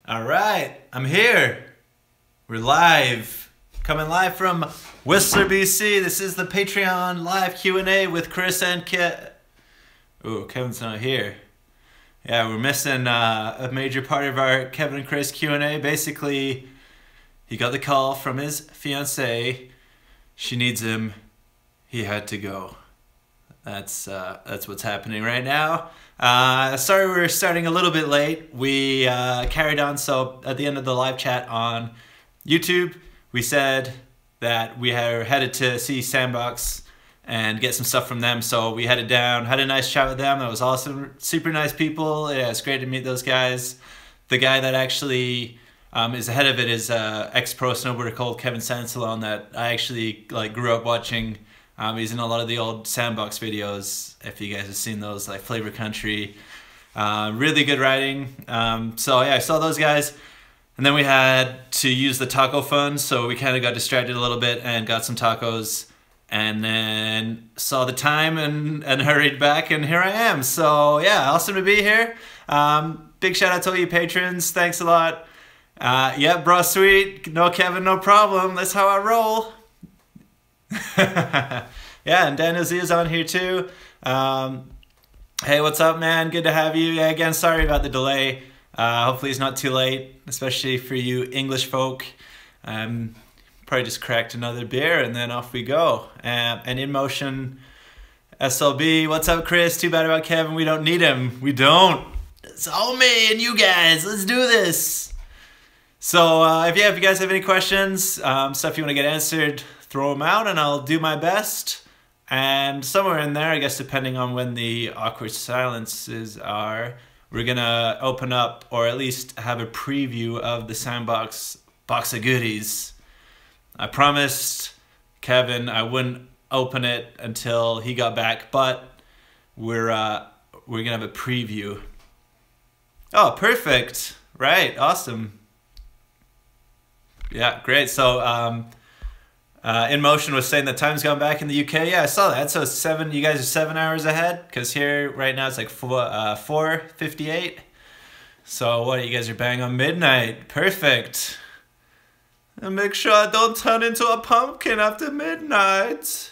All right, I'm here. We're live, coming live from Whistler, BC. This is the Patreon live Q&A with Chris and Ooh, Kevin's not here. Yeah, we're missing a major part of our Kevin and Chris Q&A. Basically, he got the call from his fiancée. She needs him. He had to go. That's what's happening right now. Sorry we're starting a little bit late. We carried on, so at the end of the live chat on YouTube, we said that we are headed to see Sandbox and get some stuff from them. So we headed down, had a nice chat with them. That was awesome. Super nice people. Yeah, it's great to meet those guys. The guy that actually is ahead of it is ex-pro snowboarder called Kevin Sansalon that I actually grew up watching. He's in a lot of the old Sandbox videos, if you guys have seen those, like Flavor Country. Really good riding. So yeah, I saw those guys. And then we had to use the taco fund, so we kind of got distracted a little bit and got some tacos. And then saw the time and hurried back, and here I am. So yeah, awesome to be here. Big shout out to all you patrons. Thanks a lot. Yeah, bro, sweet. No Kevin, no problem. That's how I roll. Yeah, and Daniel Z is on here too. Hey, what's up, man? Good to have you. Yeah, again, sorry about the delay. Hopefully it's not too late, especially for you English folk. Probably just cracked another beer and then off we go. And In Motion SLB, what's up, Chris? Too bad about Kevin. We don't need him. We don't. It's all me and you guys. Let's do this. So if you guys have any questions, stuff you want to get answered, throw them out and I'll do my best. And somewhere in there, I guess depending on when the awkward silences are, we're gonna open up or at least have a preview of the Sandbox box of goodies. I promised Kevin I wouldn't open it until he got back, but we're gonna have a preview. Oh, perfect. Right, awesome. Yeah, great. So In Motion was saying that time's gone back in the UK. Yeah, I saw that. So it's you guys are 7 hours ahead, because here right now it's like 4:58. So what, you guys are bang on midnight. Perfect. And make sure I don't turn into a pumpkin after midnight.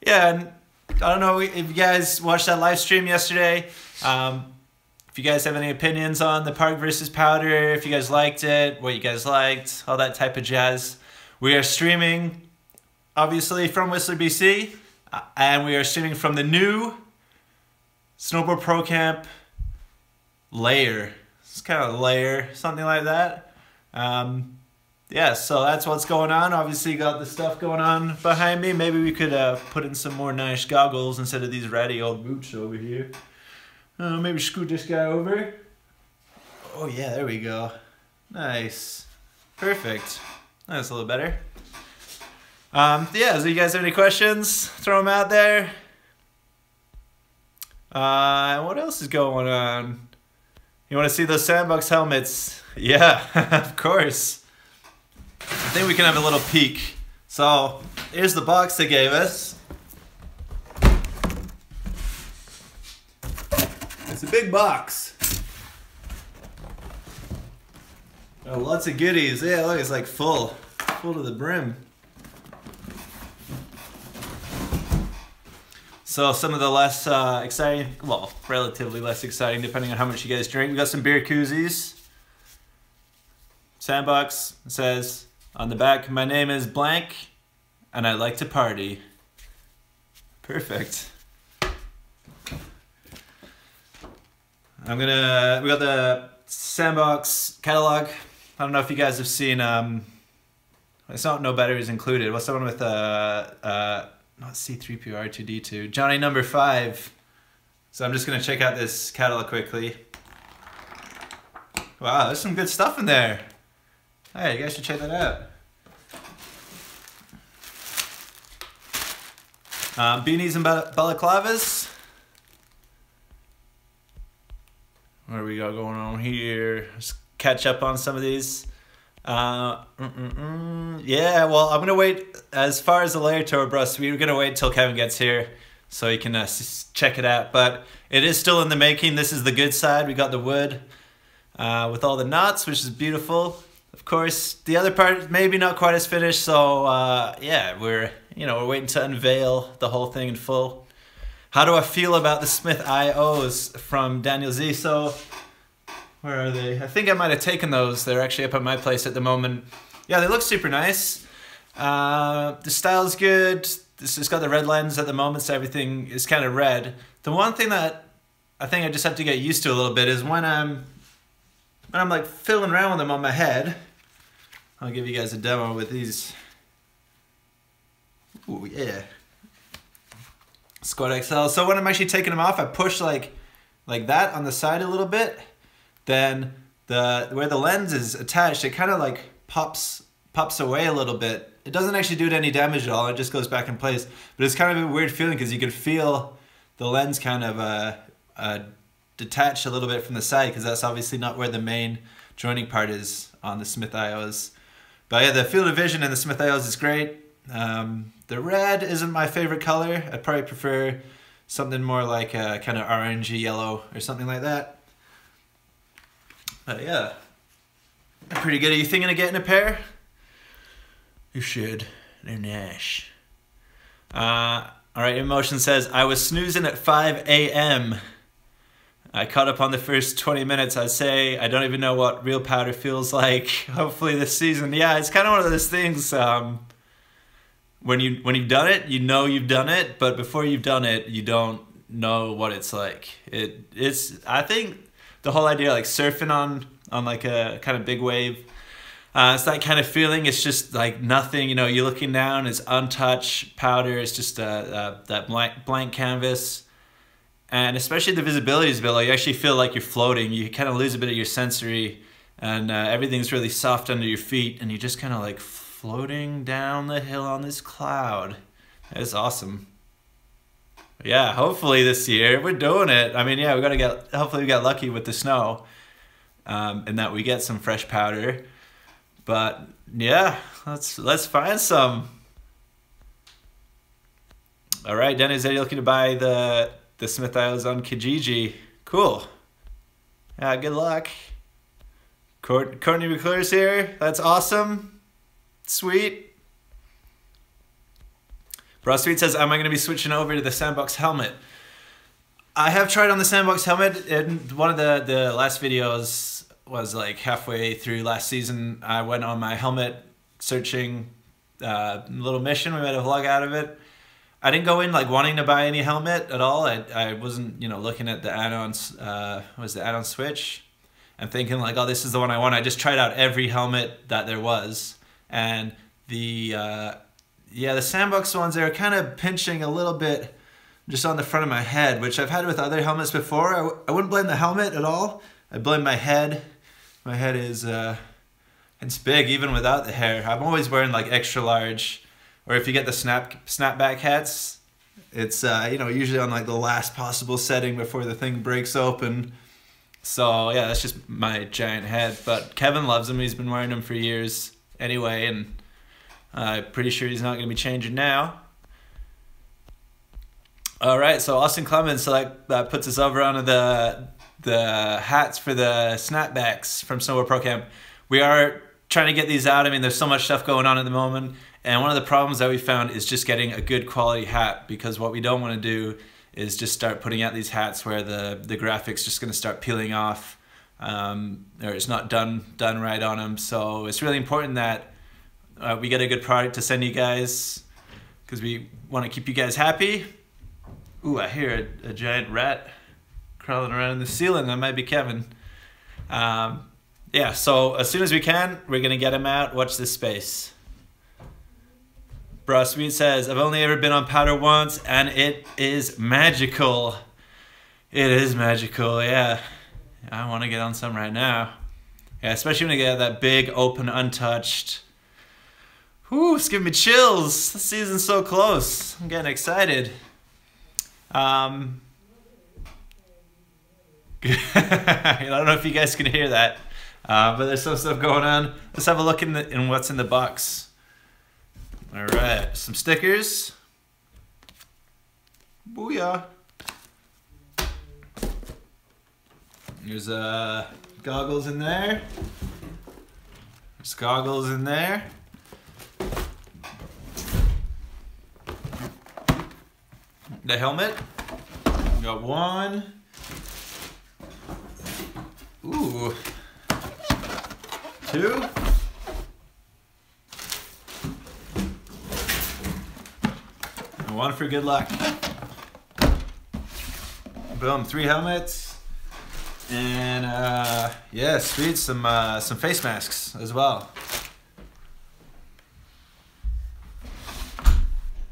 Yeah, and I don't know if you guys watched that live stream yesterday. If you guys have any opinions on the Park versus Powder, if you guys liked it, what you guys liked, all that type of jazz. We are streaming, obviously, from Whistler, BC, and we are streaming from the new Snowboard Pro Camp layer. It's kind of a layer, something like that. Yeah, so that's what's going on. Obviously, got the stuff going on behind me. Maybe we could put in some more nice goggles instead of these ratty old boots over here. Maybe scoot this guy over. Oh yeah, there we go. Nice. Perfect. That's a little better. Yeah, so you guys have any questions? Throw them out there. What else is going on? You want to see those Sandbox helmets? Yeah, of course. I think we can have a little peek. So, here's the box they gave us. It's a big box. Oh, lots of goodies. Yeah, look, it's like full to the brim. So some of the less exciting, well, relatively less exciting depending on how much you guys drink. We got some beer koozies. Sandbox says on the back, my name is blank and I like to party. Perfect. We got the Sandbox catalog. I don't know if you guys have seen, it's not No Batteries Included. What's the one with, not C3PO R2D2, Johnny Number 5. So I'm just gonna check out this catalog quickly. Wow, there's some good stuff in there. Hey, you guys should check that out. Beanies and balaclavas. What do we got going on here? Let's catch up on some of these. Yeah, well, I'm gonna wait as far as the layer tour, bro. So we're gonna wait till Kevin gets here so you can check it out. But it is still in the making. This is the good side. We got the wood. with all the knots, which is beautiful. Of course, the other part maybe not quite as finished, so yeah, we're waiting to unveil the whole thing in full. How do I feel about the Smith IOs from Daniel Z? So, where are they? I think I might have taken those. They're actually up at my place at the moment. Yeah, they look super nice. The style's good. It's got the red lens at the moment, so everything is kind of red. The one thing that I think I just have to get used to a little bit is when I'm like fiddling around with them on my head. I'll give you guys a demo with these. Ooh, yeah. Squad XL. So when I'm actually taking them off, I push like that on the side a little bit. Then where the lens is attached, it kind of like pops away a little bit. It doesn't actually do it any damage at all. It just goes back in place. But it's kind of a weird feeling because you can feel the lens kind of detached a little bit from the side, because that's obviously not where the main joining part is on the Smith IOs. But yeah, the field of vision in the Smith IOs is great. The red isn't my favorite color. I'd probably prefer something more like a kind of orangey yellow or something like that. But yeah, pretty good. Are you thinking of getting a pair? You should. They're nice. Alright, Emotion says, I was snoozing at 5 a.m. I caught up on the first 20 minutes. I'd say I don't even know what real powder feels like. Hopefully this season. Yeah, it's kind of one of those things. When you've done it, you know you've done it, but before you've done it, you don't know what it's like. I think the whole idea, like surfing on like a kind of big wave, it's that kind of feeling. It's just like nothing. You're looking down. It's untouched powder. It's just that blank canvas. And especially the visibility is a bit like you actually feel like you're floating. You kind of lose a bit of your sensory, and everything's really soft under your feet, and you're just kind of like floating down the hill on this cloud. It's awesome. Yeah, hopefully this year we're doing it. I mean, yeah, hopefully we got lucky with the snow, and that we get some fresh powder. But yeah, let's find some. All right, Dennis, are you looking to buy the Smith IOs on Kijiji? Cool. Yeah, good luck. Courtney McClure's here. That's awesome. Sweet. Bro Sweet says, am I going to be switching over to the Sandbox helmet? I have tried on the Sandbox helmet. In one of the last videos was like halfway through last season. I went on my helmet searching little mission. We made a vlog out of it. I didn't go in like wanting to buy any helmet at all. I wasn't, looking at the add-ons, was the add-on Switch and thinking like, oh, this is the one I want. I just tried out every helmet that there was. And the Sandbox ones, they were kind of pinching a little bit just on the front of my head, which I've had with other helmets before. I wouldn't blame the helmet at all. I blame my head. My head is, it's big even without the hair. I'm always wearing like extra large. Or if you get the snapback hats, it's usually on like the last possible setting before the thing breaks open. So yeah, that's just my giant head. But Kevin loves them. He's been wearing them for years anyway, and I'm pretty sure he's not going to be changing now. All right, so Austin Clemens, so that puts us over onto the hats for the snapbacks from Snowboard Pro Camp. We are trying to get these out. I mean, there's so much stuff going on at the moment. And one of the problems that we found is just getting a good quality hat, because what we don't want to do is just start putting out these hats where the graphics just going to start peeling off, or it's not done right on them. So it's really important that we get a good product to send you guys, because we want to keep you guys happy. Ooh, I hear a giant rat crawling around in the ceiling. That might be Kevin. Yeah, so as soon as we can, we're going to get him out. Watch this space. Bro Sweet says, I've only ever been on powder once, and it is magical. It is magical, yeah. I want to get on some right now. Yeah, especially when you get that big, open, untouched. Whew, it's giving me chills. The season's so close. I'm getting excited. I don't know if you guys can hear that, but there's some stuff going on. Let's have a look in what's in the box. All right, some stickers. Booyah. Here's a Goggles in there. There's goggles in there. The helmet. Got one. Ooh. Two. And one for good luck. Boom, 3 helmets. And yeah, sweet, some face masks as well.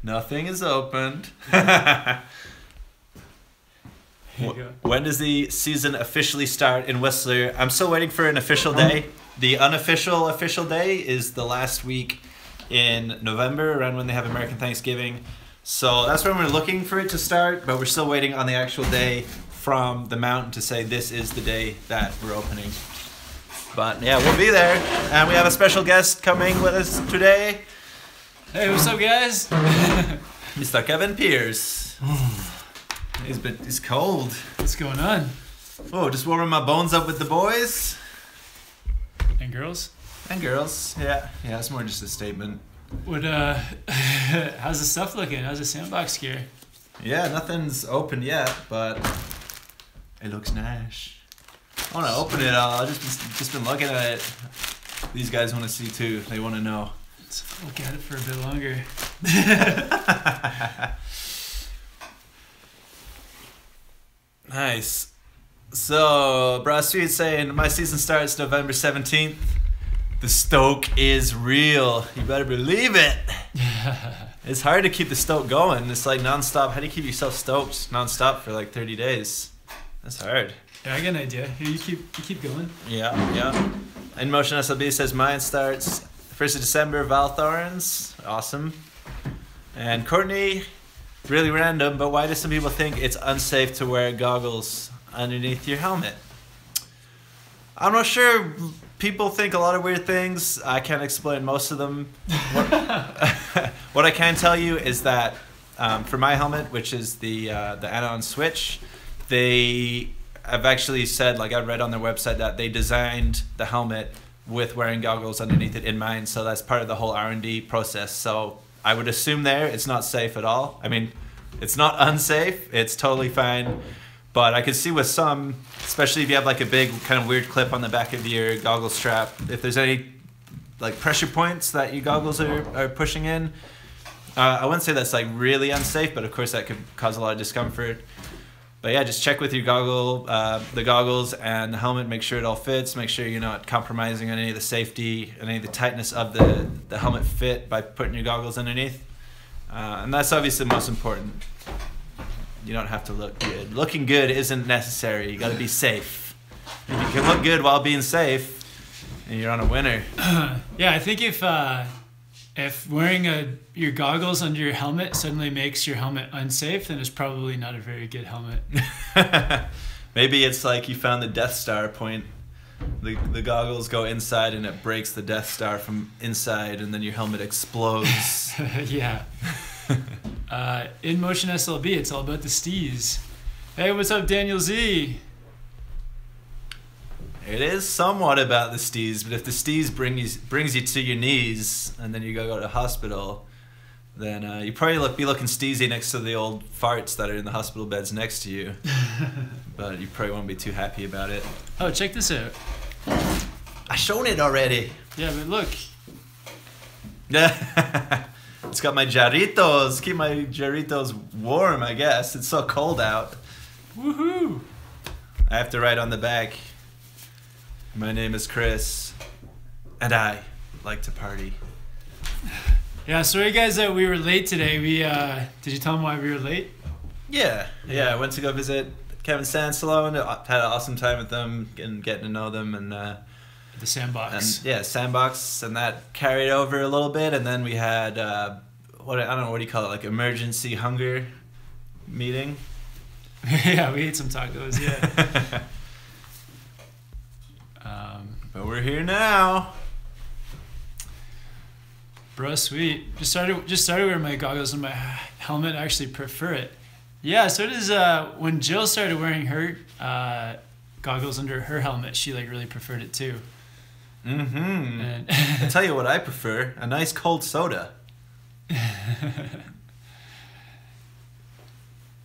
Nothing is opened. When does the season officially start in Whistler? I'm still waiting for an official day. The unofficial official day is the last week in November, around when they have American Thanksgiving. So that's when we're looking for it to start, but we're still waiting on the actual day from the mountain to say this is the day that we're opening. But yeah, we'll be there. And we have a special guest coming with us today. Hey, what's up, guys? Mr. Kevin Pierce. He's cold. What's going on? Oh, just warming my bones up with the boys. And girls? And girls, yeah. Yeah, it's more just a statement. What, how's the stuff looking? How's the sandbox gear? Yeah, nothing's open yet, but it looks nice. I want to open it. I've just been looking at it. These guys want to see too. They want to know. Let's look at it for a bit longer. Nice. So, Bra Sweet saying, my season starts November 17th. The stoke is real. You better believe it. It's hard to keep the stoke going. It's like non-stop. How do you keep yourself stoked non-stop for like 30 days? That's hard. Yeah, I got an idea. Here, you keep going. Yeah. In Motion SLB says mine starts 1st of December, Val Thorns. Awesome. And Courtney, really random, but why do some people think it's unsafe to wear goggles underneath your helmet? I'm not sure. People think a lot of weird things. I can't explain most of them. What I can tell you is that for my helmet, which is the Anon Switch, they have actually said, like I read on their website, that they designed the helmet with wearing goggles underneath it in mind. So that's part of the whole R&D process. So I would assume there it's not safe at all. I mean, it's not unsafe. It's totally fine. But I could see with some, especially if you have like a big kind of weird clip on the back of your goggle strap, if there's any like pressure points that your goggles are pushing in, I wouldn't say that's like really unsafe, but of course that could cause a lot of discomfort. But yeah, just check with your the goggles and the helmet, make sure it all fits, make sure you're not compromising on any of the safety and any of the tightness of the helmet fit by putting your goggles underneath. And that's obviously the most important. You don't have to look good. Looking good isn't necessary. You got to be safe. If you can look good while being safe, and you're on a winner. Yeah, I think if wearing your goggles under your helmet suddenly makes your helmet unsafe, then it's probably not a very good helmet. Maybe it's like you found the Death Star point. The goggles go inside and it breaks the Death Star from inside, and then your helmet explodes. Yeah. In Motion SLB, it's all about the stees. Hey, what's up, Daniel Z? It is somewhat about the stees, but if the stees brings you to your knees and then you go to the hospital, then you probably be looking steezy next to the old farts that are in the hospital beds next to you. But you probably won't be too happy about it. Oh, check this out. I shown it already. Yeah, but look. It's got my jarritos. Keep my jarritos warm, I guess. It's so cold out. Woohoo! I have to write on the back, my name is Chris, and I like to party. Yeah, sorry guys that we were late today. Did you tell them why we were late? Yeah. I went to go visit Kevin Sansalone. Had an awesome time with them and getting to know them, and the sandbox. And, yeah, sandbox, and that carried over a little bit, and then we had I don't know, what do you call it, like emergency hunger meeting. Yeah, we ate some tacos. Yeah. But we're here now. Bro, sweet. Just started wearing my goggles and my helmet. I actually prefer it. Yeah, so does when Jill started wearing her goggles under her helmet, she like really preferred it too. Mm-hmm. And I'll tell you what I prefer: a nice cold soda.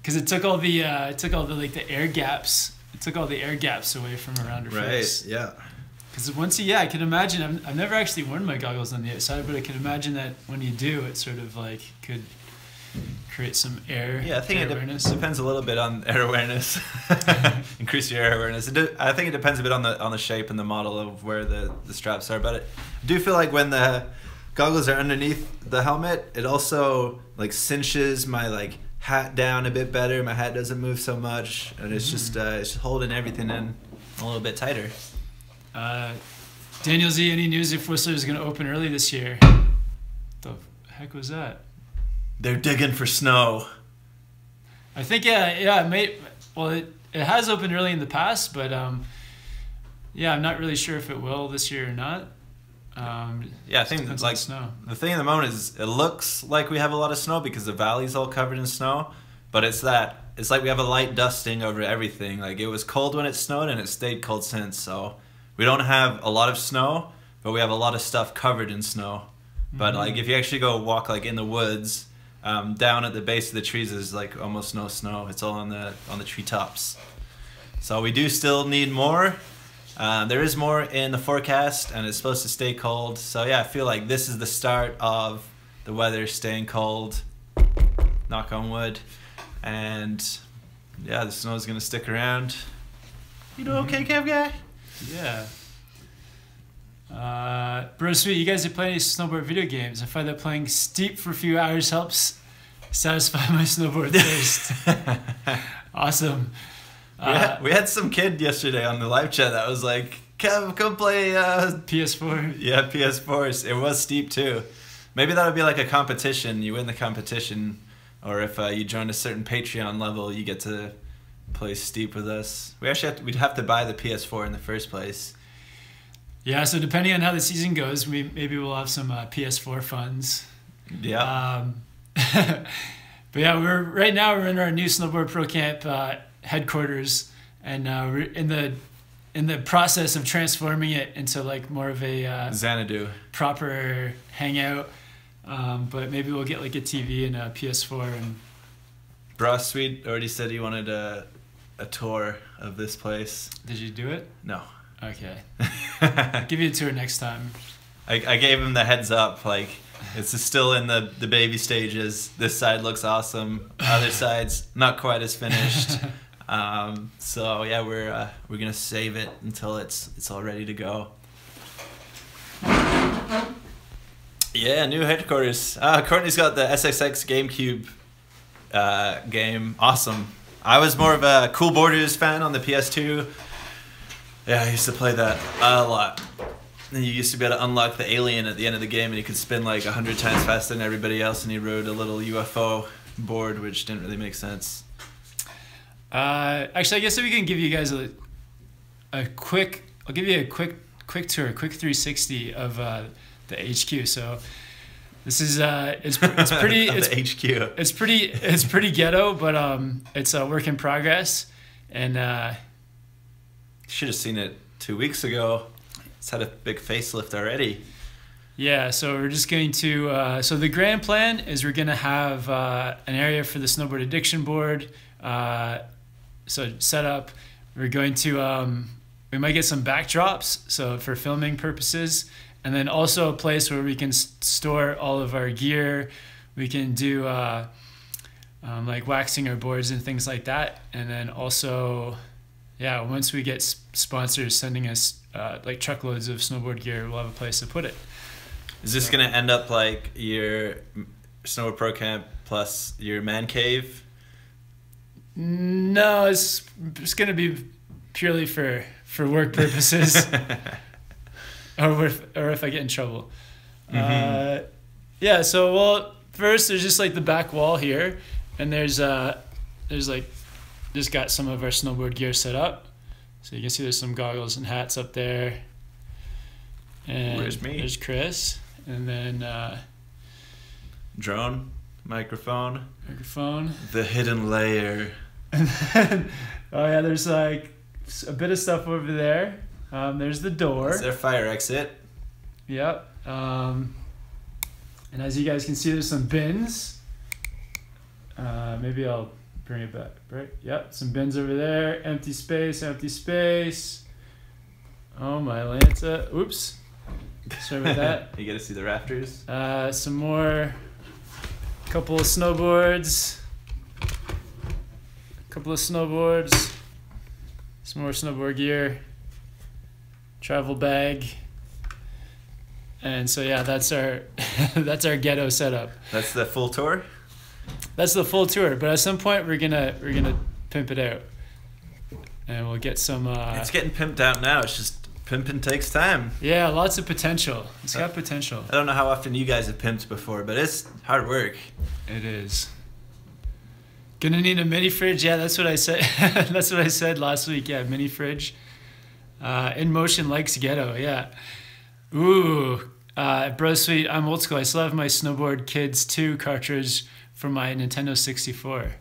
because it took all the like the air gaps. It took all the air gaps away from around her face. Yeah. Because once I can imagine. I've never actually worn my goggles on the outside, but I can imagine that when you do, it sort of like could create some air. Yeah, I think air it awareness. depends a little bit on air awareness. Increase your air awareness. I think it depends a bit on the shape and the model of where the straps are. But I do feel like when the goggles are underneath the helmet, it also like cinches my like hat down a bit better. My hat doesn't move so much, and it's just holding everything in a little bit tighter. Daniel Z, any news if Whistler is going to open early this year? The heck was that? They're digging for snow. I think it may. Well, it has opened early in the past, but yeah, I'm not really sure if it will this year or not. Yeah, I think depends like on snow. the thing at the moment is it looks like we have a lot of snow because the valley's all covered in snow, but it's like we have a light dusting over everything. Like it was cold when it snowed and it stayed cold since, so we don't have a lot of snow, but we have a lot of stuff covered in snow. But like if you actually go walk like in the woods, down at the base of the trees is like almost no snow. It's all on the treetops. So we do still need more. There is more in the forecast, and it's supposed to stay cold. So yeah, I feel like this is the start of the weather staying cold. Knock on wood. And yeah, the snow is gonna stick around. You doing okay, Kev guy? Yeah. Bro Sweet, you guys are playing snowboard video games. I find that playing Steep for a few hours helps satisfy my snowboard thirst. Awesome. We had some kid yesterday on the live chat that was like, Kev, come play PS4. Yeah, PS4. It was Steep too. Maybe that would be like a competition. You win the competition, or if you join a certain Patreon level, you get to play Steep with us. We'd have to buy the PS4 in the first place. Yeah, so depending on how the season goes, maybe we'll have some PS4 funds. Yeah. But yeah, we're in our new Snowboard Pro Camp headquarters, and we're in the process of transforming it into like more of a Xanadu proper hangout. But maybe we'll get like a TV and a PS4. And Bra Sweet already said he wanted a tour of this place. Did you do it? No. Okay. I'll give you a tour next time. I gave him the heads up, like it's still in the baby stages. This side looks awesome. Other side's not quite as finished. So yeah, we're gonna save it until it's all ready to go. Yeah, new headquarters. Courtney's got the SXX GameCube game. Awesome. I was more of a Cool Borders fan on the PS2. Yeah, I used to play that a lot. And you used to be able to unlock the alien at the end of the game, and you could spin like 100 times faster than everybody else, and he rode a little UFO board, which didn't really make sense. Actually, I guess we can give you guys a quick. I'll give you a quick tour, a quick 360 of the HQ. So this is it's pretty. It's HQ. It's pretty ghetto, but it's a work in progress, and. Should have seen it 2 weeks ago. It's had a big facelift already. Yeah, so we're just going to... so the grand plan is we're going to have an area for the snowboard addiction board. So set up. We're going to... we might get some backdrops, so for filming purposes. And then also a place where we can store all of our gear. We can do like waxing our boards and things like that. And then also... Yeah, once we get sponsors sending us like truckloads of snowboard gear, we'll have a place to put it. Is this going to end up like your Snowboard Pro Camp plus your man cave? No, it's going to be purely for work purposes, or if I get in trouble. Mm-hmm. Yeah, so well, first there's just like the back wall here, and there's like. Just got some of our snowboard gear set up. So you can see there's some goggles and hats up there. And where's me? There's Chris. And then drone, microphone. The hidden layer. And then, oh yeah, there's like a bit of stuff over there. There's the door. That's their fire exit. Yep. And as you guys can see, there's some bins. Maybe I'll bring it back, right? Yep, some bins over there. Empty space, empty space. Oh, my Lanta. Oops. Sorry about that. You get to see the rafters. Some more. Couple of snowboards. Couple of snowboards. Some more snowboard gear. Travel bag. And so yeah, that's our that's our ghetto setup. That's the full tour. That's the full tour, but at some point we're gonna pimp it out, and we'll get some. It's getting pimped out now. It's just pimping takes time. Yeah, lots of potential. It's got potential. I don't know how often you guys have pimped before, but it's hard work. It is. Gonna need a mini fridge. Yeah, that's what I said. That's what I said last week. Yeah, mini fridge. In Motion likes ghetto. Yeah. Ooh. Bro Sweet, I'm old school. I still have my Snowboard Kids 2 cartridge for my Nintendo 64.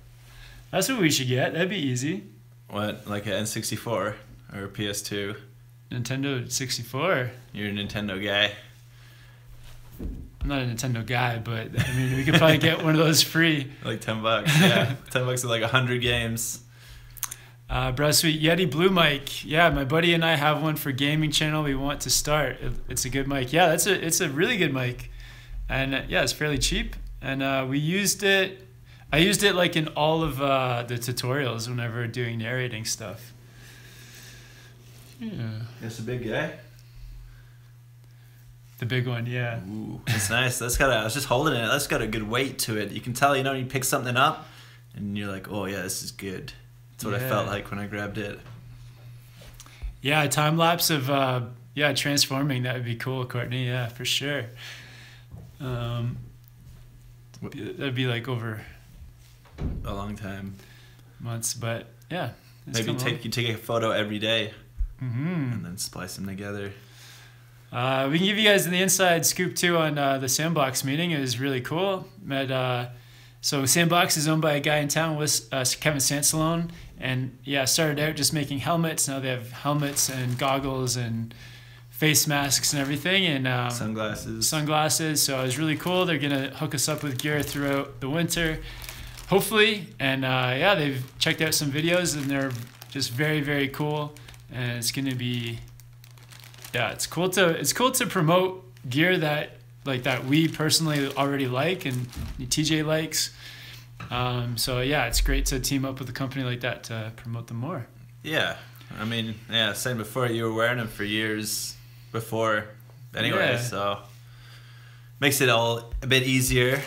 That's what we should get. That'd be easy. What, like an N64 or a PS2? Nintendo 64. You're a Nintendo guy. I'm not a Nintendo guy, but I mean, we could probably get one of those free. Like $10. Yeah, $10 with like 100 games. Bro Sweet, Yeti Blue mic. Yeah, my buddy and I have one for gaming channel. We want to start. It's a good mic. Yeah, it's a really good mic, and yeah, it's fairly cheap. And we used it. I used it like in all of the tutorials whenever doing narrating stuff. Yeah. It's a big guy. The big one, yeah. Ooh, it's nice. I was just holding it. That's got a good weight to it. You can tell, you pick something up, and you're like, oh yeah, this is good. That's what I felt like when I grabbed it. Yeah, a time lapse of transforming. That would be cool, Courtney. Yeah, for sure. That'd be like over a long time, months, but yeah. Maybe you take a photo every day, mm-hmm. and then splice them together. We can give you guys the inside scoop too on the Sandbox meeting. It was really cool. So Sandbox is owned by a guy in town, Kevin Sansalone, and yeah, started out just making helmets. Now they have helmets and goggles and face masks and everything, and sunglasses. So it was really cool. They're gonna hook us up with gear throughout the winter, hopefully. And yeah, they've checked out some videos, and they're just very, very cool. And it's gonna be, yeah, it's cool to promote gear that we personally already like and TJ likes. So yeah, it's great to team up with a company like that to promote them more. Yeah, I mean, yeah, saying before, you were wearing them for years before anyway, yeah. So makes it all a bit easier.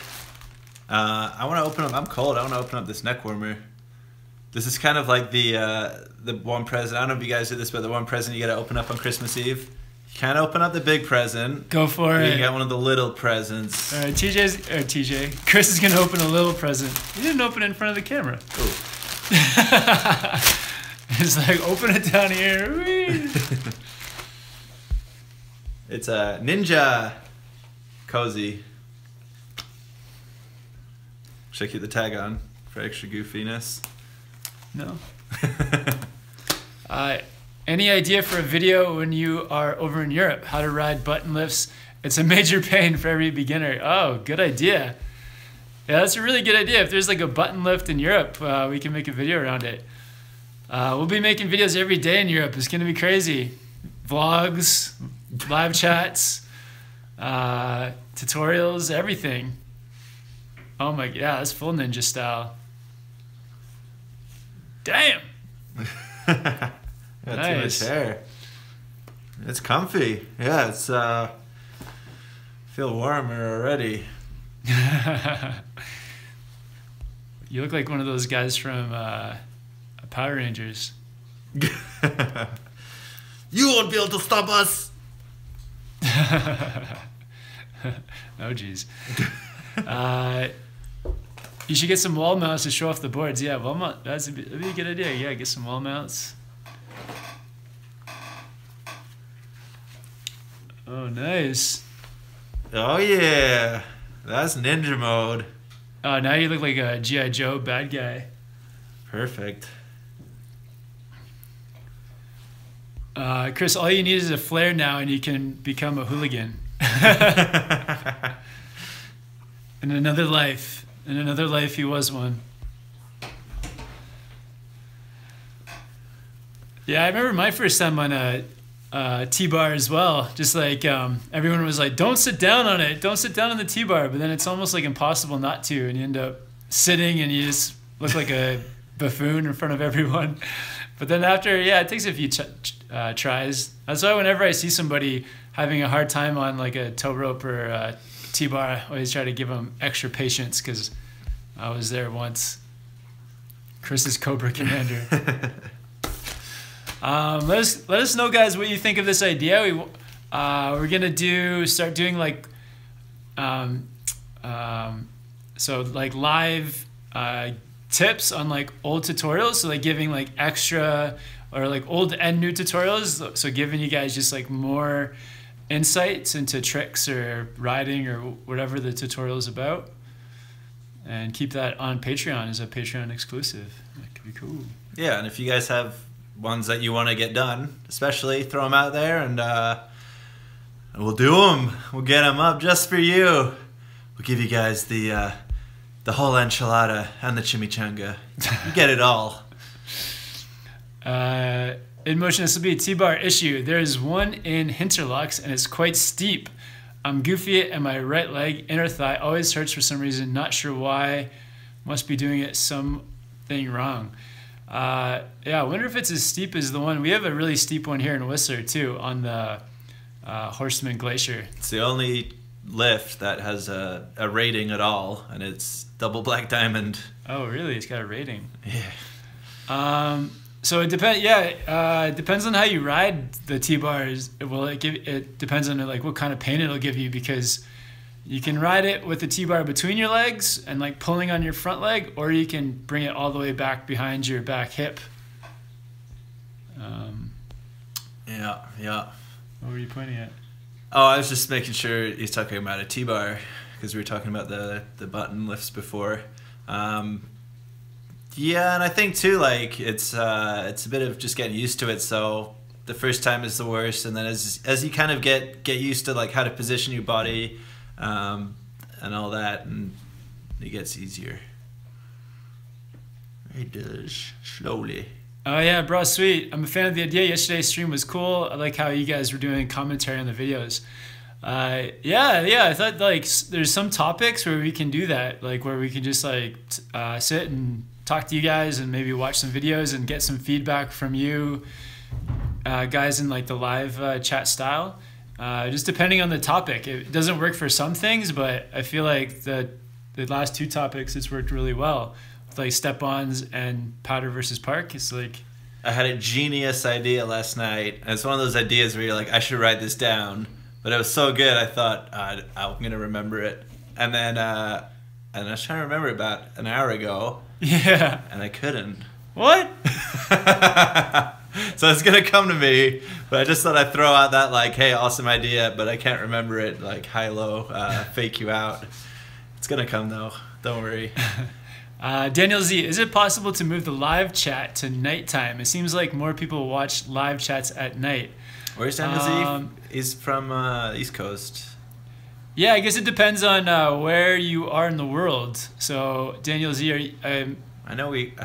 I want to open up, I'm cold, I want to open up this neck warmer. This is kind of like the one present, I don't know if you guys did this, but the one present you got to open up on Christmas Eve. You can't open up the big present. Go for it. You got one of the little presents. All right, Chris is going to open a little present. You didn't open it in front of the camera. Ooh. It's like, open it down here. It's a Ninja cozy. Should I keep the tag on for extra goofiness? No. Any idea for a video when you are over in Europe? How to ride button lifts? It's a major pain for every beginner. Oh, good idea. Yeah, that's a really good idea. If there's like a button lift in Europe, we can make a video around it. We'll be making videos every day in Europe. It's going to be crazy. Vlogs, live chats, tutorials, everything. Oh my, yeah, that's full ninja style. Damn. Got nice. Too much hair. It's comfy. Yeah, it's feel warmer already. You look like one of those guys from Power Rangers. You won't be able to stop us. Oh, geez. You should get some wall mounts to show off the boards. Yeah, wall mount. That'd be a good idea. Yeah, get some wall mounts. Oh, nice. Oh, yeah. That's ninja mode. Oh, now you look like a G.I. Joe bad guy. Perfect. Chris, all you need is a flare now, and you can become a hooligan. In another life, he was one. Yeah, I remember my first time on a T-bar as well. Just like everyone was like, "Don't sit down on it. Don't sit down on the T-bar." But then it's almost like impossible not to, and you end up sitting, and you just look like a buffoon in front of everyone. But then after, yeah, it takes a few tries. That's why whenever I see somebody having a hard time on like a tow rope or a T-bar, I always try to give them extra patience because I was there once. Chris is Cobra Commander. Let us know, guys, what you think of this idea. We're gonna start doing like so like live tips on like old tutorials, so like giving like extra or like old and new tutorials, so giving you guys just like more insights into tricks or riding or whatever the tutorial is about, and keep that on Patreon as a Patreon exclusive. That could be cool. Yeah, and if you guys have ones that you want to get done, especially throw them out there, and we'll do them. We'll get them up just for you. We'll give you guys the whole enchilada and the chimichanga. You get it all. In motion, this will be a T-bar issue. There is one in Hinterlocks, and it's quite steep. I'm goofy, and my right leg, inner thigh, always hurts for some reason. Not sure why. Must be doing it something wrong. Yeah, I wonder if it's as steep as the one. We have a really steep one here in Whistler, too, on the Horstman Glacier. It's the only lift that has a rating at all, and it's double black diamond. Oh, really? It's got a rating. Yeah. So it depends. Yeah, it depends on how you ride the T-bars. It depends on like what kind of pain it'll give you, because you can ride it with the T-bar between your legs and like pulling on your front leg, or you can bring it all the way back behind your back hip. Yeah. What were you pointing at? Oh, I was just making sure he's talking about a T-bar, because we were talking about the button lifts before. Yeah, and I think too, like it's a bit of just getting used to it. So the first time is the worst, and then as you kind of get used to like how to position your body, and all that, and it gets easier. It does, slowly. Oh yeah, bro, sweet. I'm a fan of the idea. Yesterday's stream was cool. I like how you guys were doing commentary on the videos. Yeah. I thought like there's some topics where we can do that, like where we can just like sit and talk to you guys and maybe watch some videos and get some feedback from you guys in like the live chat style. Just depending on the topic. It doesn't work for some things, but I feel like the last two topics it's worked really well. With like step-ons and powder versus park. It's like I had a genius idea last night. And it's one of those ideas where you're like, I should write this down. But it was so good, I thought, I'm going to remember it. And then I was trying to remember it about an hour ago. Yeah. And I couldn't. What? So it's going to come to me. But I just thought I'd throw out that, like, hey, awesome idea, but I can't remember it, like, high-low, fake you out. It's going to come, though. Don't worry. Daniel Z, is it possible to move the live chat to nighttime? It seems like more people watch live chats at night. Where's Daniel Z? He's from East Coast. Yeah, I guess it depends on where you are in the world. So, Daniel Z, I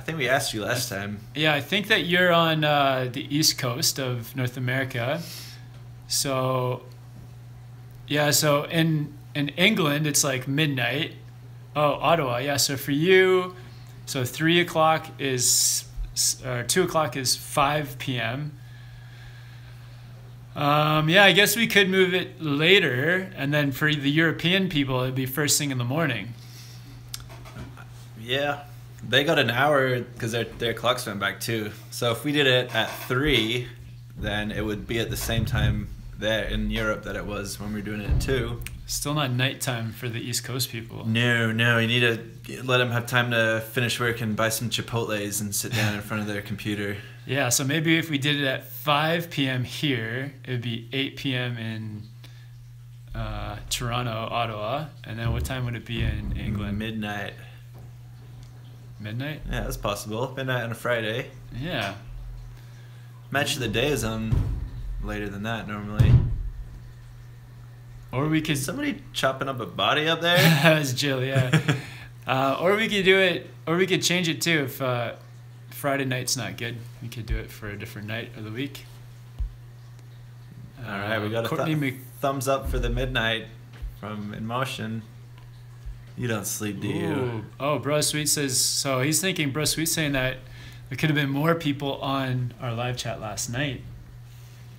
think we asked you last time. Yeah, I think that you're on the East Coast of North America. So, yeah, so in England, it's like midnight. Oh, Ottawa, yeah. So for you, so 3 o'clock is, or 2 o'clock is 5 p.m. Yeah, I guess we could move it later, and then for the European people, it'd be first thing in the morning. Yeah, they got an hour because their clocks went back too. So if we did it at 3, then it would be at the same time there in Europe that it was when we were doing it at 2. Still not nighttime for the East Coast people. No, you need to let them have time to finish work and buy some Chipotles and sit down in front of their computer. Yeah, so maybe if we did it at 5 p.m. here, it would be 8 p.m. in Toronto, Ottawa. And then what time would it be in England? Midnight. Midnight? Yeah, that's possible. Midnight on a Friday. Yeah. Match of the Day is on later than that normally. Or we could. Is somebody chopping up a body up there? That was Jill, yeah. Or we could do it, or we could change it too if Friday night's not good. We could do it for a different night of the week. All right, we got a thumbs up for the midnight from In Motion. You don't sleep, do you? Ooh. Oh, Bro Sweet says, so he's thinking, Bro Sweet saying that there could have been more people on our live chat last night.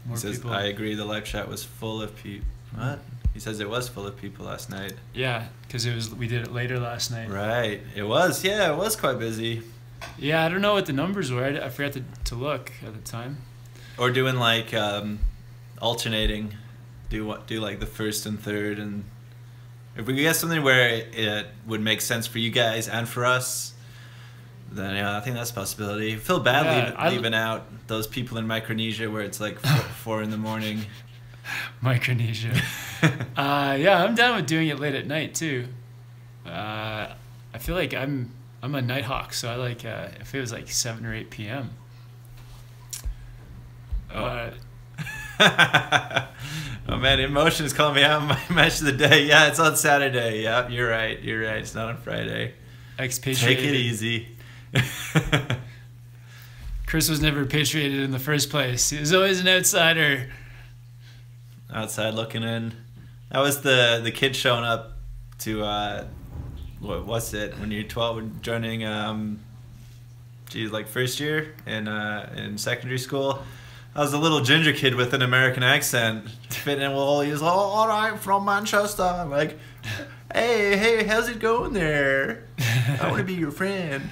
He says, people. I agree, the live chat was full of people. What? He says it was full of people last night. Yeah, because we did it later last night. Right. It was. Yeah, it was quite busy. Yeah, I don't know what the numbers were. I forgot to look at the time. Or doing like alternating. Do like the first and third, and if we could get something where it would make sense for you guys and for us, then yeah, I think that's a possibility. I feel bad leaving out those people in Micronesia where it's like 4 in the morning. Micronesia. Yeah, I'm down with doing it late at night too. I feel like I'm a nighthawk, so I like if it was like 7 or 8 p.m. Oh man, In Motion is calling me out my match of the day. Yeah, it's on Saturday. Yeah, you're right. It's not on Friday. Expatriated. Take it easy. Chris was never patriated in the first place. He was always an outsider. Outside looking in. That was the kid showing up to what's it when you're 12 and joining like first year in secondary school. I was a little ginger kid with an American accent fitting in with all these. Oh, all right, from Manchester. I'm like, hey, how's it going there? I want to be your friend.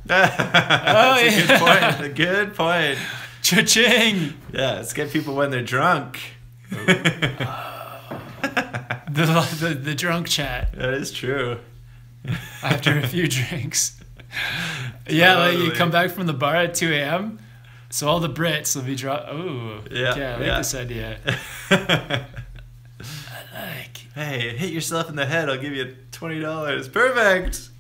That's a good point. Cha-ching! Yeah, let's get people when they're drunk. The drunk chat. That is true. After a few drinks. Yeah, like you come back from the bar at 2 a.m. So all the Brits will be Oh, yeah, I like this idea. Hey, hit yourself in the head. I'll give you $20. Perfect.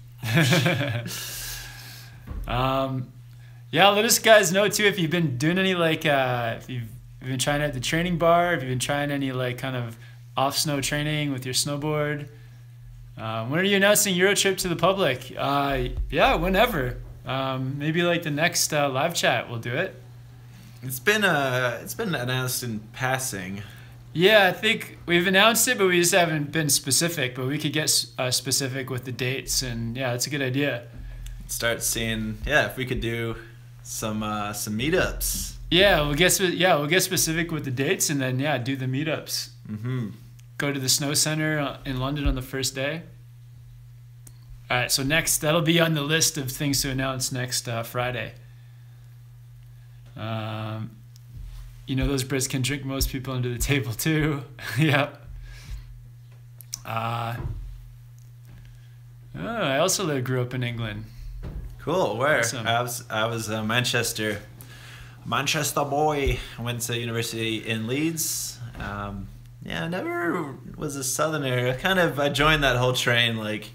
Yeah, let us guys know too if you've been doing any like if you've been trying at the training bar, if you've been trying any like kind of off snow training with your snowboard. When are you announcing Euro trip to the public? Yeah, whenever. Maybe like the next live chat we'll do it. It's been announced in passing. Yeah, I think we've announced it, but we just haven't been specific. But we could get specific with the dates, and yeah, that's a good idea. Start seeing, if we could do some meetups. Yeah, we'll get specific with the dates, and then do the meetups. Mm-hmm. Go to the Snow Center in London on the first day. All right, so next, that'll be on the list of things to announce next Friday. Those Brits can drink most people under the table too. Yep. I also grew up in England. Cool. Where? Awesome. I was Manchester boy. I went to university in Leeds. I never was a southerner. I joined that whole train, like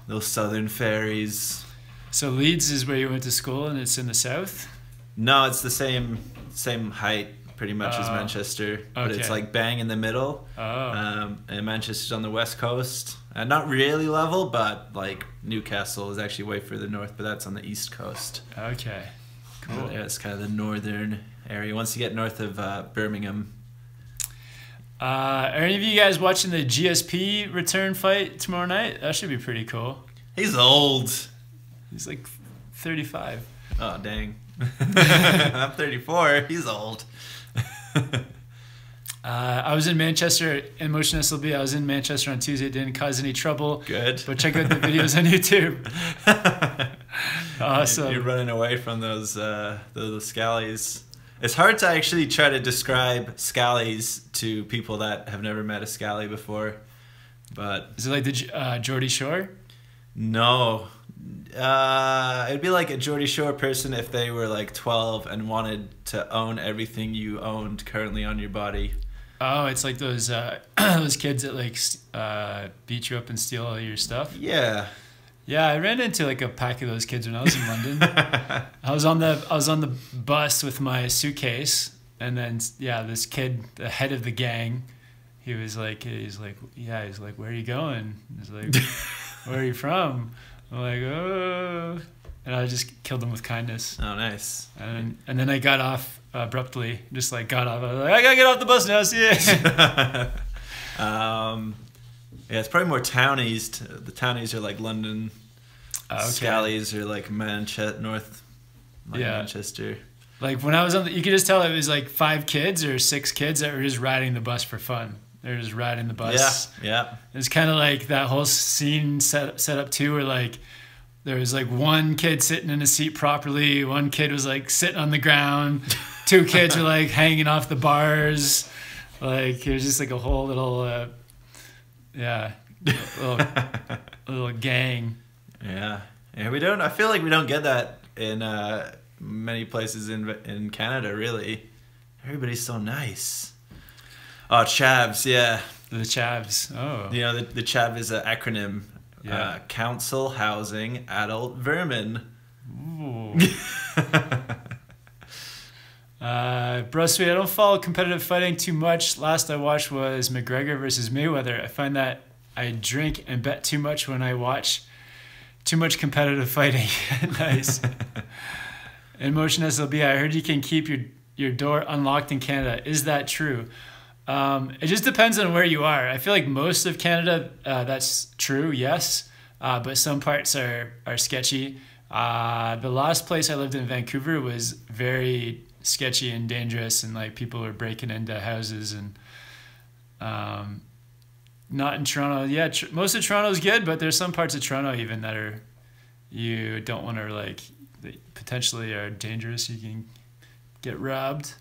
those southern ferries. So Leeds is where you went to school, and it's in the south? No, it's the same height pretty much as Manchester, but it's like bang in the middle. And Manchester's on the west coast, and not really level, but like Newcastle is actually way further north, but that's on the east coast. Okay, cool. Yeah, it's kind of the northern area. Once you get north of Birmingham. Are any of you guys watching the GSP return fight tomorrow night? That should be pretty cool. He's old. He's like 35. Oh, dang. I'm 34. He's old. I was in Manchester in Motion SLB. I was in Manchester on Tuesday. It didn't cause any trouble. Good. But check out the videos on YouTube. Awesome. You're running away from those scallies. It's hard to actually try to describe scallies to people that have never met a scally before. But is it like the Geordie Shore? No. It'd be like a Geordie Shore person if they were like 12 and wanted to own everything you owned currently on your body. Oh, it's like those those kids that like beat you up and steal all your stuff. Yeah. Yeah, I ran into like a pack of those kids when I was in London. I was on the bus with my suitcase, and then this kid, the head of the gang, he's like, where are you going? He's like, where are you from? I'm like, oh, and I just killed him with kindness. Oh, nice. And then I got off abruptly, just like got off. I was like, I gotta get off the bus now. See ya. Yeah, it's probably more townies. The townies are like London. Okay. Scallies are like North Manchester. Like when I was you could just tell it was like 5 kids or 6 kids that were just riding the bus for fun. They're just riding the bus. Yeah. It's kind of like that whole scene set up too, where like there was like one kid sitting in a seat properly, one kid was like sitting on the ground, 2 kids were like hanging off the bars. Like it was just like a whole little, little gang. Yeah. We don't. I feel like we don't get that in many places in Canada. Really, everybody's so nice. Oh, Chavs, yeah. The Chavs. Oh. You know, the Chav is an acronym. Yeah. Council Housing Adult Vermin. Ooh. Bruce, I don't follow competitive fighting too much. Last I watched was McGregor versus Mayweather. I find that I drink and bet too much when I watch too much competitive fighting. Nice. In Motion SLB, I heard you can keep your door unlocked in Canada. Is that true? It just depends on where you are. I feel like most of Canada, that's true, yes. But some parts are sketchy. The last place I lived in, Vancouver, was very sketchy and dangerous, and like people were breaking into houses, and not in Toronto. Yeah, most of Toronto's good, but there's some parts of Toronto even that you don't want to like, they potentially are dangerous. You can get robbed.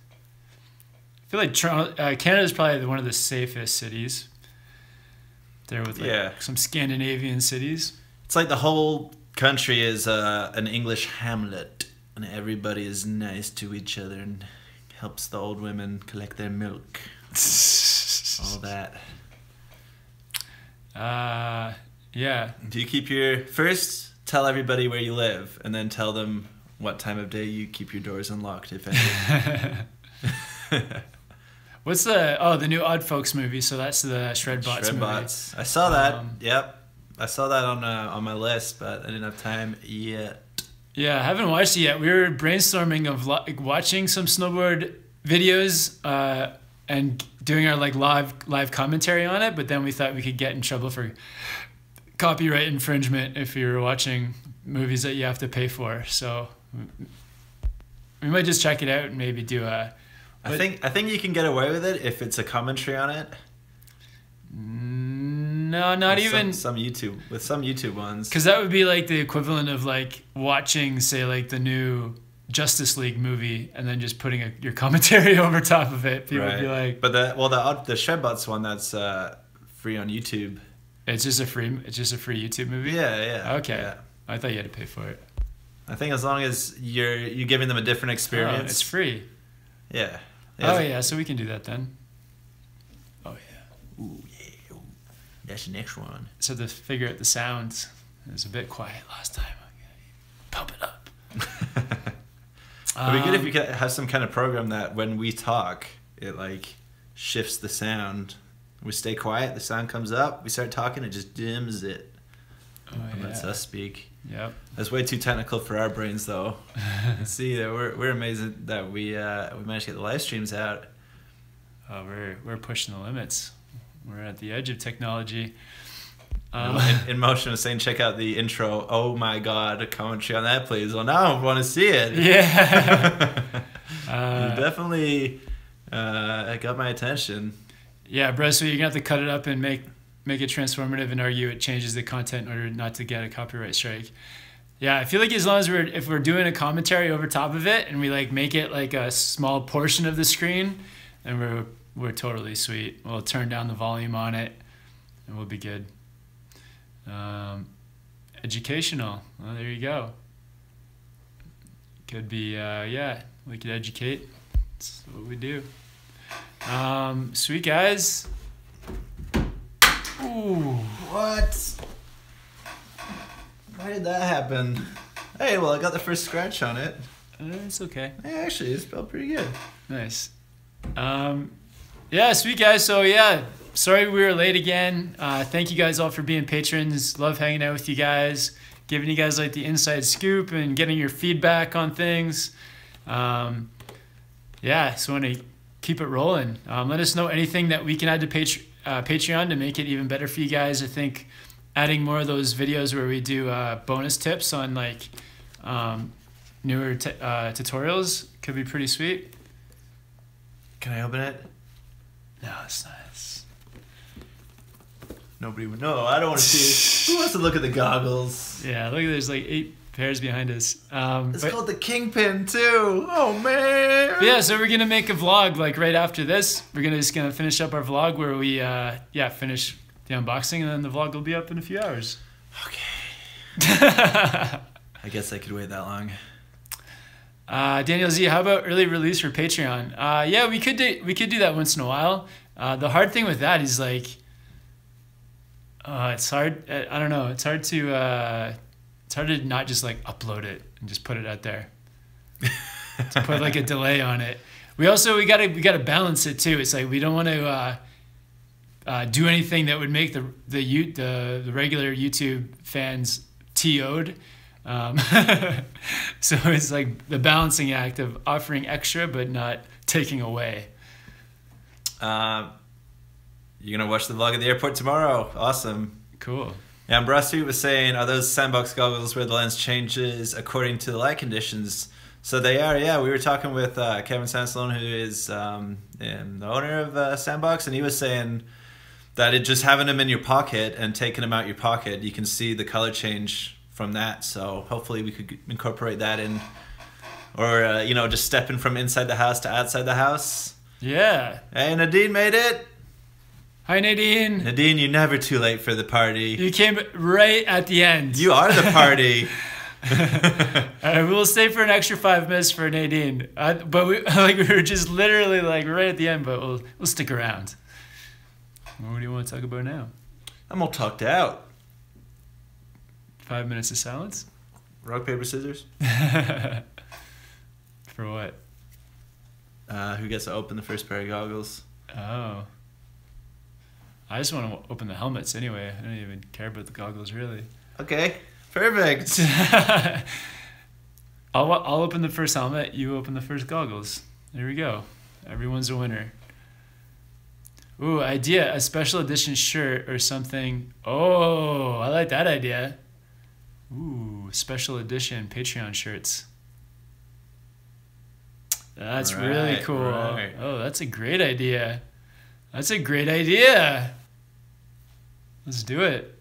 I feel like Toronto, Canada is probably one of the safest cities. There with like some Scandinavian cities. It's like the whole country is an English Hamlet, and everybody is nice to each other and helps the old women collect their milk. All that. Yeah. Do you keep first tell everybody where you live, and then tell them what time of day you keep your doors unlocked, if any? What's the new Odd Folks movie? So that's the Shredbots movie. I saw that. Yep. I saw that on my list, but I didn't have time yet. Yeah, I haven't watched it yet. We were brainstorming of watching some snowboard videos and doing our like live commentary on it, but then we thought we could get in trouble for copyright infringement if you're watching movies that you have to pay for. So we might just check it out and maybe do a. I think you can get away with it if it's a commentary on it. No, not even some YouTube ones. Because that would be like the equivalent of like watching, say, like the new Justice League movie and then just putting your commentary over top of it. People would be like, but the Shredbots one, that's free on YouTube. It's just a free YouTube movie. Yeah. Okay. Yeah. I thought you had to pay for it. I think as long as you're giving them a different experience, it's free. Yeah. Yeah, so we can do that then. Oh yeah. Ooh yeah. Ooh. That's the next one. So to figure out the sounds, it was a bit quiet last time. Pump it up. It'd be good if you could have some kind of program that when we talk, it like shifts the sound. We stay quiet, the sound comes up. We start talking, it just dims it. And lets us speak. Yep. That's way too technical for our brains, though. See, we're amazed that we managed to get the live streams out. Oh, we're pushing the limits. We're at the edge of technology. In Motion was saying, check out the intro. Oh my God, a commentary on that, please. Well, now I want to see it. Yeah. You definitely got my attention. Yeah, bro. So you're gonna have to cut it up and make it transformative and argue it changes the content in order not to get a copyright strike. Yeah, I feel like as long as if we're doing a commentary over top of it and we like make it like a small portion of the screen, then we're totally sweet. We'll turn down the volume on it, and we'll be good. Educational. Well, there you go. Could be we could educate. That's what we do. Sweet guys. Ooh. What? Why did that happen? Hey, well, I got the first scratch on it. It's okay. Hey, actually, it spelled pretty good. Nice. Yeah, sweet guys. So yeah, sorry we were late again. Thank you guys all for being patrons. Love hanging out with you guys, giving you guys like the inside scoop and getting your feedback on things. Yeah, so want to keep it rolling. Let us know anything that we can add to Patreon to make it even better for you guys. I think adding more of those videos where we do bonus tips on like newer tutorials could be pretty sweet. Can I open it? No, it's nice. Nobody would know. I don't want to see it. Who wants to look at the goggles? Yeah, look, there's like 8 pairs behind us. It's called the Kingpin too. Oh man. Yeah, so we're gonna make a vlog like right after this. We're just gonna finish up our vlog where we finish the unboxing, and then the vlog will be up in a few hours. Okay. I guess I could wait that long. Daniel Z, how about early release for Patreon? Yeah, we could do that once in a while. The hard thing with that is like, it's hard. I don't know. It's hard to not just like upload it and just put it out there. To put like a delay on it. We gotta balance it too. It's like we don't want to do anything that would make the regular YouTube fans TO'd. So it's like the balancing act of offering extra but not taking away. You're gonna watch the vlog at the airport tomorrow. Awesome. Cool. Yeah, and BrassSweet was saying, are those sandbox goggles where the lens changes according to the light conditions? So they are, yeah. We were talking with Kevin Sansalone, who is the owner of Sandbox, and he was saying that just having them in your pocket and taking them out your pocket, you can see the color change from that. So hopefully we could incorporate that in, or just stepping from inside the house to outside the house. Yeah. Hey, Nadine made it. Hi, Nadine. Nadine, you're never too late for the party. You came right at the end. You are the party. We'll stay for an extra 5 minutes for Nadine. But we were just literally like right at the end, but we'll stick around. What do you want to talk about now? I'm all tucked out. 5 minutes of silence? Rock, paper, scissors. For what? Who gets to open the first pair of goggles? Oh. I just want to open the helmets anyway. I don't even care about the goggles, really. Okay, perfect. I'll open the first helmet. You open the first goggles. There we go. Everyone's a winner. Ooh, idea. A special edition shirt or something. Oh, I like that idea. Ooh, special edition Patreon shirts. That's really cool. Right. Oh, that's a great idea. That's a great idea. Let's do it.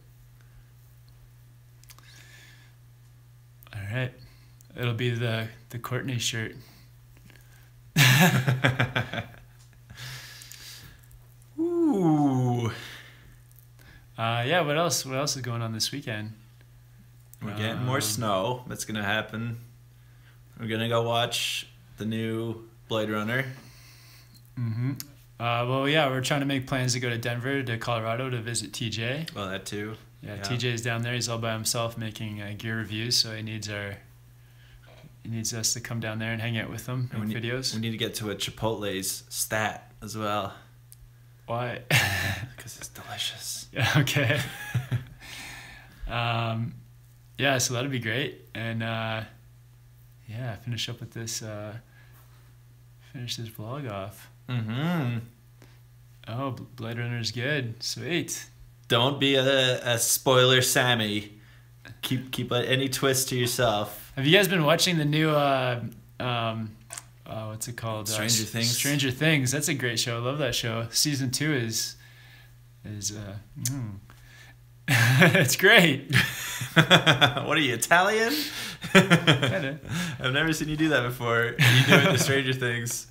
All right. It'll be the Courtney shirt. Ooh. Yeah, what else? What else is going on this weekend? We're getting more snow. That's going to happen. We're going to go watch the new Blade Runner. Mm-hmm. Well, yeah, we're trying to make plans to go to Denver, to Colorado, to visit TJ. Well, that too. Yeah, TJ's down there. He's all by himself making gear reviews, so he needs us to come down there and hang out with him and make videos. We need to get to a Chipotle's stat as well. Why? Because it's delicious. Yeah, okay. Yeah, so that'd be great. And finish up with this. Finish this vlog off. Mm-hmm. Oh, Blade Runner's good. Sweet. Don't be a spoiler Sammy. Keep any twist to yourself. Have you guys been watching the new what's it called? Stranger Things. Stranger Things. That's a great show. I love that show. Season 2 is it's great. What are you, Italian? Kinda. I've never seen you do that before. You do it to Stranger Things.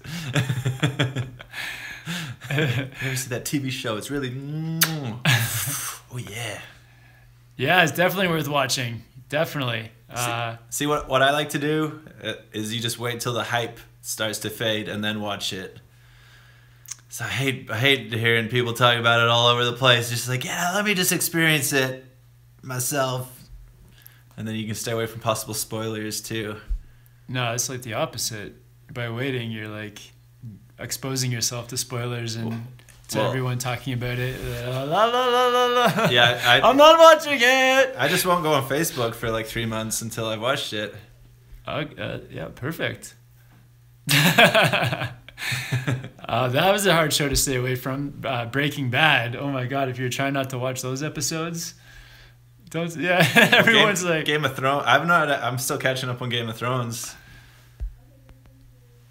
Never see that TV show. It's really oh yeah. Yeah, it's definitely worth watching. Definitely. See what I like to do is you just wait till the hype starts to fade and then watch it. So I hate hearing people talk about it all over the place. Just like, yeah, let me just experience it myself. and then you can stay away from possible spoilers too. No, it's like the opposite. By waiting, you're like exposing yourself to spoilers and to everyone talking about it. La, la, la, la, la. Yeah, I'm not watching it. I just won't go on Facebook for like 3 months until I've watched it. Yeah, perfect. That was a hard show to stay away from. Breaking Bad. Oh my God! If you're trying not to watch those episodes, don't. Yeah, everyone's like Game of Thrones. I'm still catching up on Game of Thrones.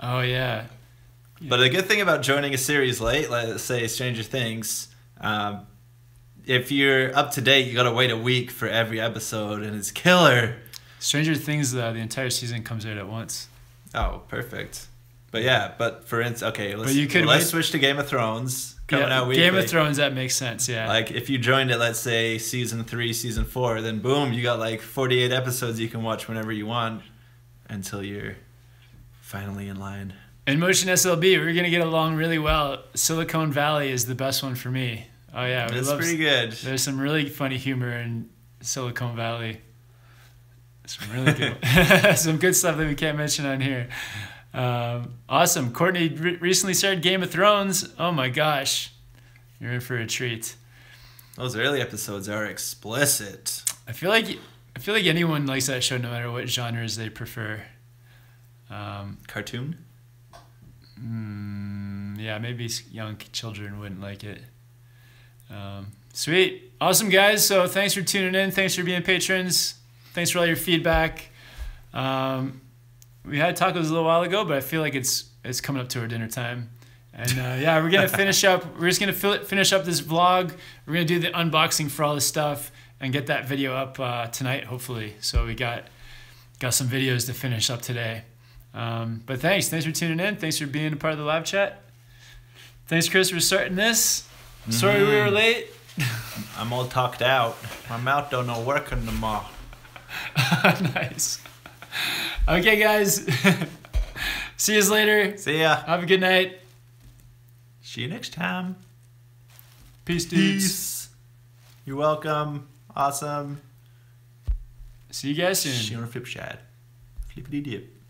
Oh yeah. But the good thing about joining a series late, let's say Stranger Things, if you're up to date, you gotta wait a week for every episode, and it's killer. Stranger Things, the entire season comes out at once. Oh, perfect. But yeah, for instance, okay, let's switch to Game of Thrones coming out weekly. Game of Thrones, that makes sense, yeah. Like if you joined it, let's say season 3, season 4, then boom, you got like 48 episodes you can watch whenever you want until you're finally in line. In Motion SLB, we're gonna get along really well. Silicon Valley is the best one for me. Oh yeah, that's pretty good. There's some really funny humor in Silicon Valley. Some really good, some good stuff that we can't mention on here. Awesome. Courtney recently started Game of Thrones. Oh my gosh, you're in for a treat. Those early episodes are explicit. I feel like anyone likes that show, no matter what genres they prefer. Cartoon. Yeah, maybe young children wouldn't like it. Sweet. Awesome, guys. So thanks for tuning in. Thanks for being patrons. Thanks for all your feedback. We had tacos a little while ago, but I feel like it's coming up to our dinner time. And yeah, we're going to finish up. We're just going to finish up this vlog. We're going to do the unboxing for all this stuff and get that video up tonight, hopefully. So we got some videos to finish up today. But thanks for tuning in. Thanks for being a part of the live chat. Thanks, Chris, for starting this. Sorry we were late. I'm all talked out. My mouth don't know working no more. Nice. Okay, guys. See you later. See ya. Have a good night. See you next time. Peace, dudes. Peace. You're welcome. Awesome. See you guys soon. See you on a flip shot. Flippity dip.